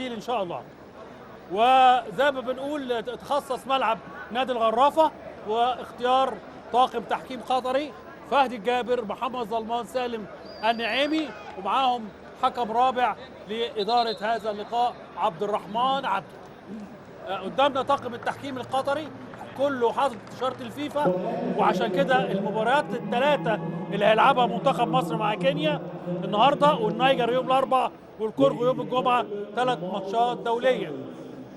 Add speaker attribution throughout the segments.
Speaker 1: ان شاء الله. وزي ما بنقول تخصص ملعب نادي الغرافه واختيار طاقم تحكيم قطري، فهدي الجابر، محمد ظلمان، سالم النعيمي، ومعاهم حكم رابع لاداره هذا اللقاء عبد الرحمن عبده. قدامنا طاقم التحكيم القطري كله حاطط تيشيرت الفيفا، وعشان كده المباريات الثلاثه اللي هيلعبها منتخب مصر مع كينيا النهارده، والنيجر يوم الاربعاء، والكونغو يوم الجمعه، 3 ماتشات دوليه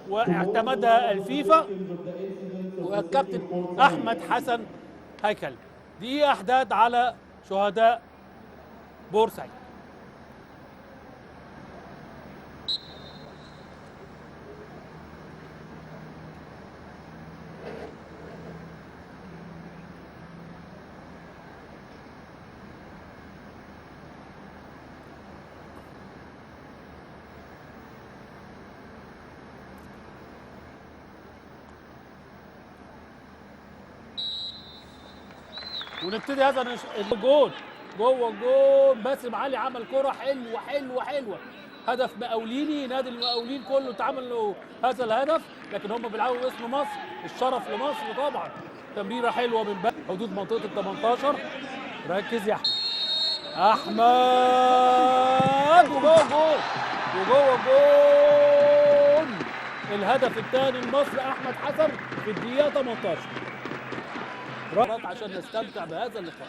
Speaker 1: واعتمدها الفيفا والكابتن احمد حسن هيكل. دي احداث على شهداء بورسعيد. ونبتدي هذا الجول جوه الجول. باسم علي عمل كرة حلوة حلوة حلوة، هدف مقاوليني، نادي المقاولين كله اتعمل له هذا الهدف، لكن هم بيلعبوا باسم مصر، الشرف لمصر طبعا. تمريرة حلوة من حدود منطقة ال 18. ركز يا احمد، وجوه الجول، وجوه الجول. الهدف الثاني لمصر احمد حسن في الدقيقة 18. عشان نستمتع بهذا اللقاء.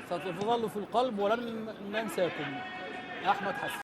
Speaker 1: ستظل في القلب ولن ننساكم. احمد حسن.